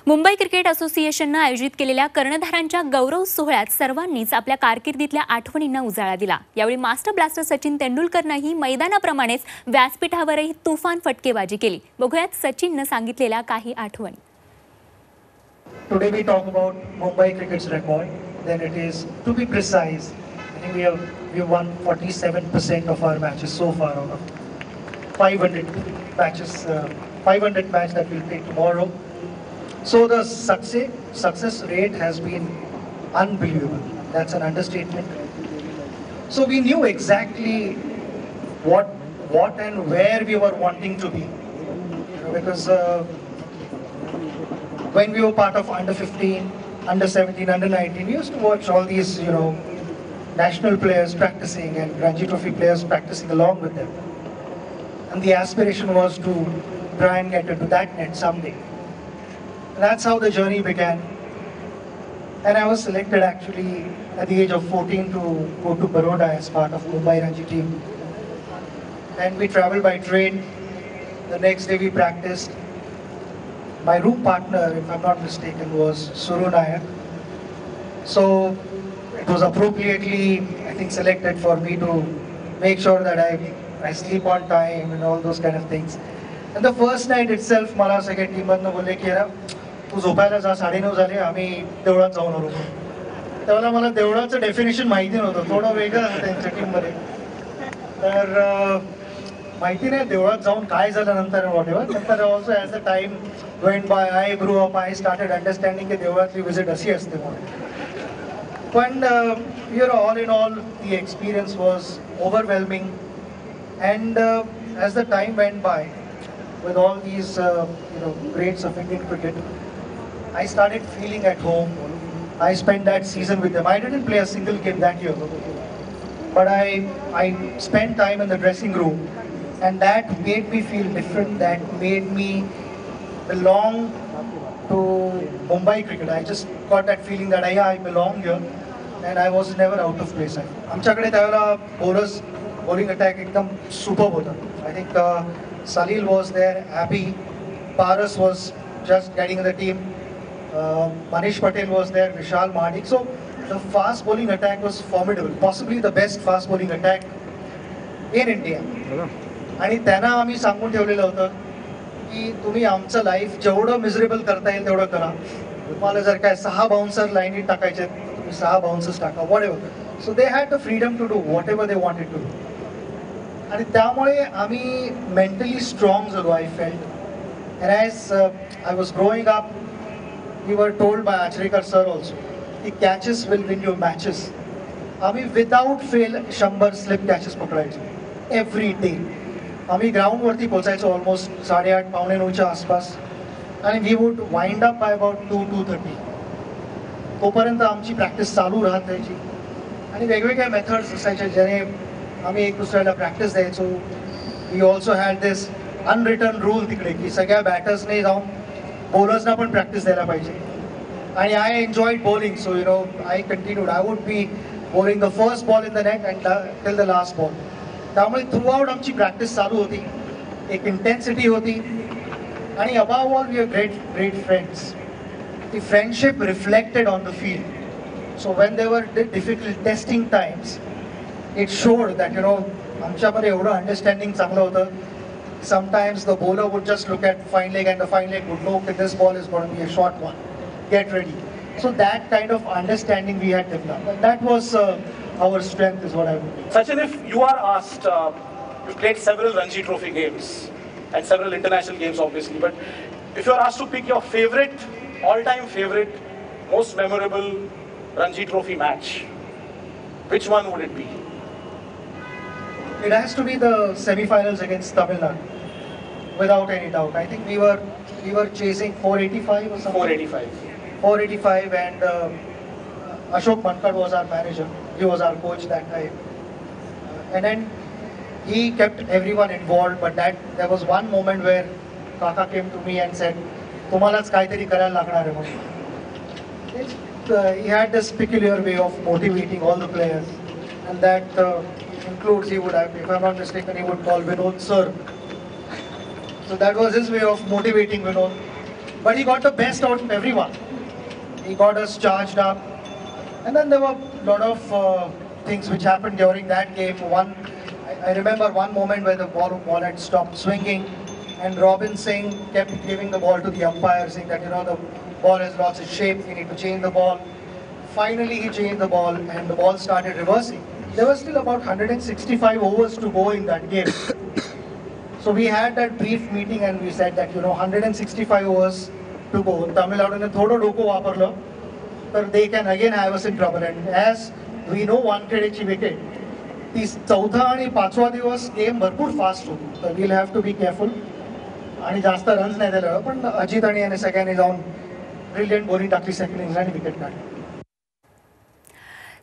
Mumbai cricket असोसिएशननं आयोजित केलेल्या कर्णधारांच्या गौरव सोहळ्यात सर्वांनीच आपल्या कारकिर्दीतल्या आठवणींना उजाळा दिला। यावेळी मास्टर ब्लास्टर सचिन तेंडुलकरनंही मैदानाप्रमाणेच व्यासपीठावरही तुफान फटकेबाजी केली। बघूयात सचिननं सांगितलेल्या काही आठवणी। Today we talk about Mumbai cricket's record. Then it is, to be precise, I think we have won 47% of our matches so far out of 500 matches, 500 match that we'll play tomorrow. So the success rate has been unbelievable. That's an understatement. So we knew exactly what and where we were wanting to be, because when we were part of under 15, under 17, under 19, we used to watch all these, national players practicing and Ranji Trophy players practicing along with them. And the aspiration was to try and get into that net someday. That's how the journey began. And I was selected actually at the age of 14 to go to Baroda as part of Mumbai Ranji team. And we traveled by train. The next day we practiced. My room partner, if I'm not mistaken, was Suru Nayak. So it was appropriately, I think, selected for me to make sure that I sleep on time and all those kind of things. And the first night itself, मला second team मधनं बोलले की यार तू झोपायला जा, 9:30 झाले, आम्ही देवळात जाऊन आलो. त्यावेळेला मला देवळाचं डेफिनेशन माहिती नव्हतं, थोडं वेगळं होतं त्यांच्या टीममध्ये. तर माहिती नाही देवळात जाऊन काय झालं नंतर वॉट एव्हर. नंतर also as the time went by I grow up, I started understanding की देवळातली विजिट अशी असते म्हणून. पण all in all the experience was overwhelming. And as the time went by with all these greats of Indian cricket, I started feeling at home. I spent that season with them. I didn't play a single game that year, but I spent time in the dressing room, and that made me feel different. That made me belong to Mumbai cricket. I just got that feeling that I belong here, and I was never out of place. आमच्याकडे त्यावेळेला bowling attack एकदम superb होता. I think Salil was there, Abhi, Paras was just getting in the team, Manish Patel was there, Vishal Madik. So the fast bowling attack was formidable, possibly the best fast bowling attack in India. आणि त्यांना आम्ही सांगून ठेवलेलं होतं की तुम्ही आमचं life जेवढं मिझरेबल करता येईल तेवढं करा. तुम्हाला जर काय 6 बाउन्सर लाईनीत टाकायचे तुम्ही 6 बाउन्सर्स टाका, whatever. So they had the freedom to do whatever they wanted to do. आणि त्यामुळे आम्ही मेंटली स्ट्रॉंग झालो, I felt. And as I was growing up, we were told by Achrekar sir also की catches will win your matches. आम्ही without fail 100 slip catches पकडायचो every day. आम्ही ग्राउंडवरती पोचायचो ऑलमोस्ट 8:30 पावणे 9च्या आसपास, आणि we would wind up by about 2:30. तोपर्यंत आमची प्रॅक्टिस चालू राहत जायची आणि वेगवेगळ्या मेथड्स असायच्या ज्याने आम्ही एक दुसऱ्याला प्रॅक्टिस द्यायचो. We also had this unwritten rule तिकडे की सगळ्या बॅटर्सने जाऊन बॉलर्सना पण प्रॅक्टिस द्यायला पाहिजे. आणि I enjoyed bowling, so I continued. I would be bowling the first ball in the net and till the last ball. त्यामुळे थ्रूआउट आमची प्रॅक्टिस चालू होती, एक इंटेन्सिटी होती. आणि above all we are great friends. ती friendship reflected on the field. So when there were difficult testing times, it showed that आमच्यामध्ये एवढं अंडरस्टँडिंग चांगलं होतं. Sometimes the bowler would just look at fine leg and the fine leg would know that this ball is going to be a short one, get ready. So that kind of understanding we had developed, and that was our strength, is what I would say. Sachin, if you are asked, you've played several Ranji Trophy games and several international games obviously, but if you are asked to pick your favorite, all-time favorite, most memorable Ranji Trophy match, which one would it be? It has to be the semi-finals against Tamil Nadu, without any doubt. I think we were chasing 485 or something. 485, and Ashok Mankad was our manager. He was our coach that time, and then he kept everyone involved. But there was one moment where Kaka came to me and said, "तुम्हालाच काहीतरी करायला लागणार आहे म्हणून." He had this peculiar way of motivating all the players, and that includes, he would have, if I'm not mistaken, he would call Vinod sir. So that was his way of motivating Vinod. but he got the best out of everyone. He got us charged up. And then there were a lot of things which happened during that game. I remember one moment where the ball had stopped swinging, and Robin Singh kept giving the ball to the umpire, saying that, the ball has lost its shape, we need to change the ball. Finally, he changed the ball, and the ball started reversing. There were still about 165 overs to go in that game. So we had that brief meeting, and we said that, 165 overs to go. Tamil Nadu thodo doko waparlo, but they can again have us in trouble. And as we know, wanted wicket. ती चौथा आणि पाचवा दिवस game भरपूर fast होतो, तर we'll have to be careful. आणि जास्त रन्स नाही दिलं, पण अजित आणि याने सगळ्यांनी जाऊन ब्रिलियंट बॉलिंग टाकली सेकंड इनिंग्स आणि विकेट काढली.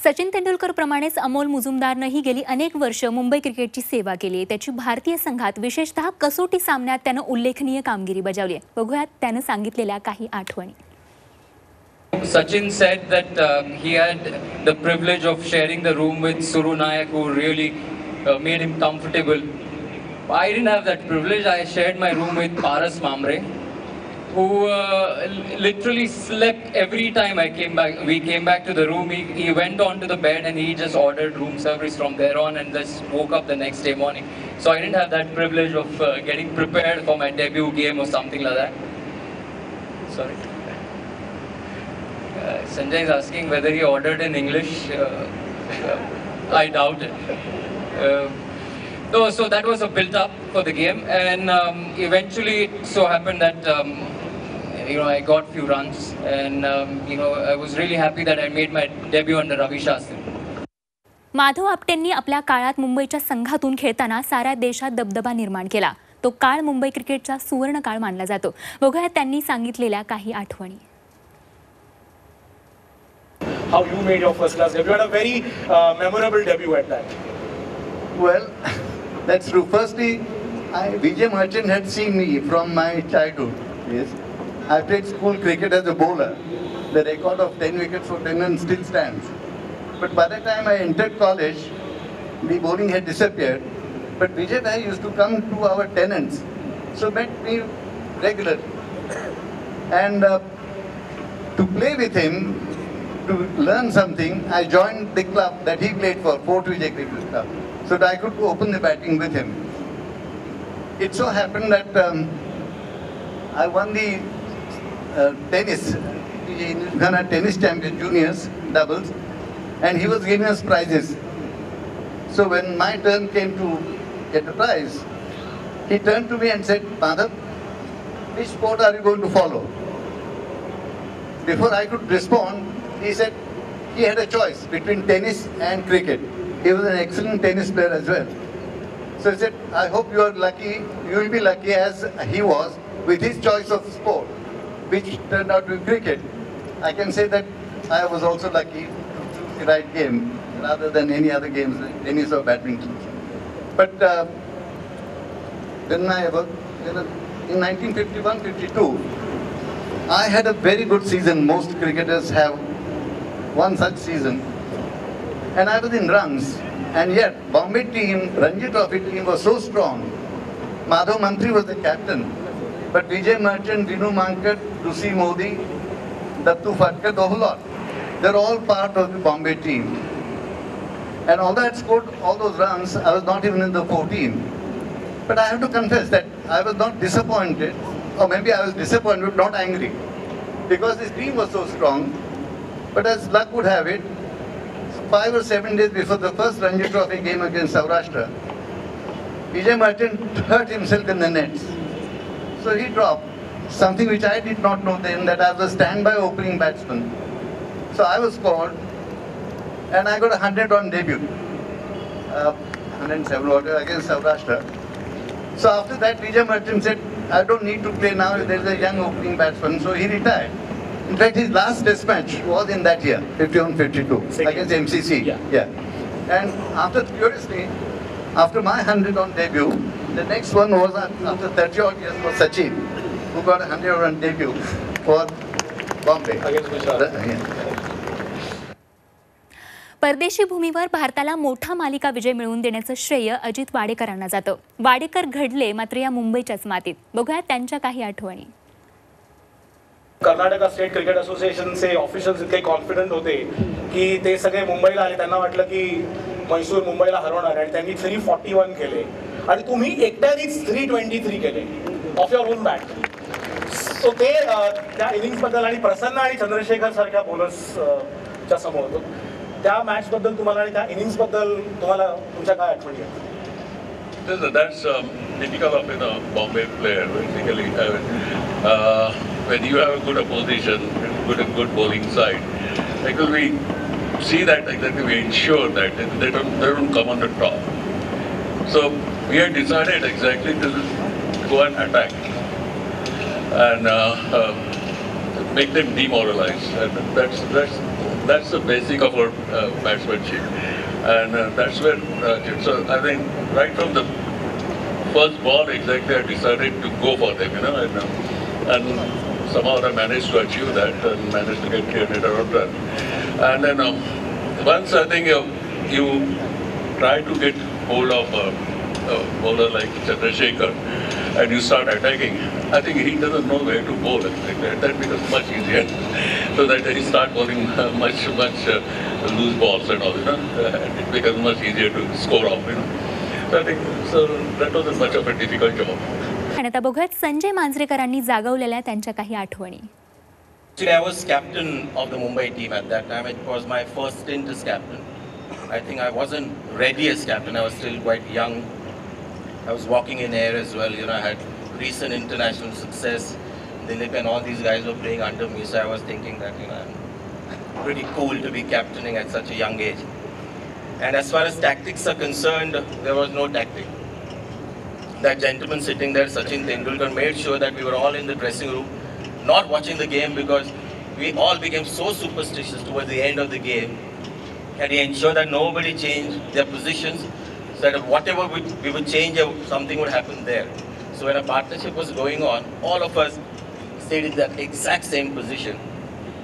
सचिन तेंडुलकर प्रमाणेच अमोल मुजुमदारनंही गेली अनेक वर्ष मुंबई क्रिकेटची सेवा केली आहे. त्याची भारतीय संघात विशेषतः कसोटी सामन्यात त्यानं उल्लेखनीय कामगिरी बजावली आहे. बघूयात त्यानं सांगितलेल्या काही आठवणी. Sachin said that he had the privilege of sharing the room with Suru Nayak, who really made him comfortable. I didn't have that privilege. I shared my room with Paras Mamre, who literally slept every time I came back. We came back to the room. He went onto the bed and he just ordered room service from there on and just woke up the next day morning. So I didn't have that privilege of getting prepared for my debut game or something like that. Sorry. Sanjay is asking whether he ordered in English. I doubt it. No, so that was a build-up for the game, and eventually it so happened that I got few runs, and I was really happy that I made my debut under Ravi Shastri. Madhav आपटेंनी आपल्या काळात मुंबईच्या संघातून खेळताना साऱ्या देशात दबदबा निर्माण केला. तो काळ मुंबई क्रिकेटचा सुवर्ण काळ मानला जातो. बघूयात त्यांनी सांगितलेल्या काही आठवणी. How you made your first class debut? You had a very memorable debut at that. Well, that's true. Firstly, Vijay Merchant had seen me from my childhood. Yes, I played school cricket as a bowler. The record of 10 wickets for 10 runs still stands. But by the time I entered college, the bowling had disappeared. But Vijay Bhai used to come to our tenants, so met me regularly. And to play with him, to learn something, I joined the club that he played for, Fort Vijay Cricket Club, so that I could open the batting with him. It so happened that I won the tennis, Ghana tennis champion juniors doubles, and he was giving us prizes. So when my turn came to get a prize, he turned to me and said, "Madhav, which sport are you going to follow?" Before I could respond, he said he had a choice between tennis and cricket. He was an excellent tennis player as well. So he said, "I hope you are lucky, you will be lucky as he was with his choice of sport, which turned out to be cricket." I can say that I was also lucky to choose the right game rather than any other games like tennis or badminton. But when in 1951-52, I had a very good season. Most cricketers have one such season, and I was in runs, and yet Bombay team, Ranji Trophy team was so strong. Madhav Mantri was the captain, but Vijay Merchant, Dinu Mankad, Lucy Modi, Dattu Phadkar, the whole lot, they're all part of the Bombay team. And although I had scored all those runs, I was not even in the 14. But I have to confess that I was not disappointed, or maybe I was disappointed, not angry, because this team was so strong. But as luck would have it, 5 or 7 days before the first Ranji Trophy game against Saurashtra, Vijay Merchant hurt himself in the nets. So he dropped, something which I did not know then, that I was a standby opening batsman. So I was called, and I got 100 on debut. 107 against Saurashtra. So after that, Vijay Merchant said, "I don't need to play now, there is a young opening batsman," so he retired. In fact, his last test match was in that year, 51-52, against MCC. Yeah. And curiously, after my 100 on debut, the next one was after 30 odd years was Sachin, who got 100 on debut for Bombay. Against Gujarat. परदेशी भूमीवर भारताला मोठा मालिका विजय मिळवून देण्याचं श्रेय अजित वाडेकरांना जातं. वाडेकर घडले मात्र या मुंबईच्याच मातीत. बघूया त्यांच्या काही आठवणी. कर्नाटका स्टेट क्रिकेट असोसिएशनचे ऑफिशियल्स इतके कॉन्फिडंट होते की ते सगळे मुंबईला आले, त्यांना वाटलं की म्हैसूर मुंबईला हरवणार आणि त्यांनी 341 केले आणि तुम्ही एकट्यानेच 323 केले ऑफ युअर ओन बॅट. सो ते त्या इनिंग्सबद्दल आणि प्रसन्न आणि चंद्रशेखर सारख्या बॉलर्सच्या समोर त्या मॅचबद्दल तुम्हाला आणि त्या इनिंग्सबद्दल तुम्हाला तुमच्या काय आठवणी आहेत? That's typical of a Bombay player. Basically, when you have a good opposition, good bowling side, because we see that exactly, we ensure that they don't come on the top. So we had decided exactly to go and attack and make them demoralized. And that's the basic of our batsmanship. And that's where, so I think right from the first ball exactly, I decided to go for them, and somehow I managed to achieve that and managed to get 300 run. And then once I think you try to get hold of a bowler like Chandrasekhar and you start attacking, I think he doesn't know where to bowl. That becomes much easier. So that he start bowling much loose balls and all, and it becomes much easier to score off, So I think that wasn't much of a difficult job. आणि आता बघूयात संजय मांजरेकरांनी जागवलेल्या त्यांच्या काही आठवणी. Actually, I was captain of the Mumbai team at that time. It was my first stint as captain. I think I wasn't ready as captain. I was still quite young. I was walking in air as well. I had recent international success. Dilip and all these guys were playing under me, so I was thinking that I'm pretty cool to be captaining at such a young age. And as far as tactics are concerned, there was no tactic. That gentleman sitting there, Sachin Tendulkar, made sure that we were all in the dressing room, not watching the game, because we all became so superstitious towards the end of the game. And he ensured that nobody changed their positions, so that whatever we would change, something would happen there. So when a partnership was going on, all of us stayed in that exact same position.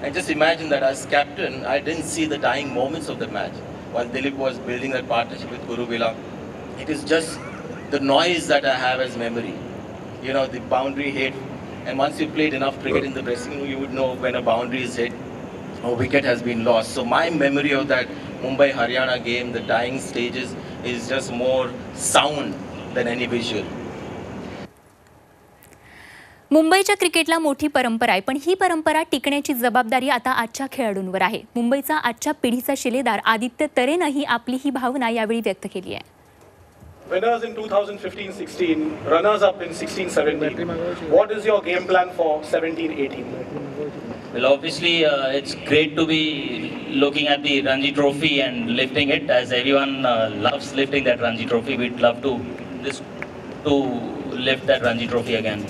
And just imagine that as captain, I didn't see the dying moments of the match. While Dilip was building that partnership with Guruvila, it is just the noise that I have as memory. The boundary hit. And once you played enough cricket in the dressing room, you would know when a boundary is hit or wicket has been lost. So my memory of that Mumbai-Haryana game, the dying stages, is just more sound than any visual. मुंबईच्या क्रिकेटला मोठी परंपरा आहे, पण ही परंपरा टिकण्याची जबाबदारी आता आजच्या खेळाडूंवर आहे. मुंबईचा आजच्या पिढीचा शिलेदार आदित्य तरेनंही आपली ही भावना यावेळी व्यक्त केली आहे. Winners in 2015-16, runners up in 16-17. What is your game plan for 17-18? Well, obviously, it's great to be looking at the Ranji Trophy and lifting it. As everyone loves lifting that Ranji Trophy, we'd love to lift that Ranji Trophy again.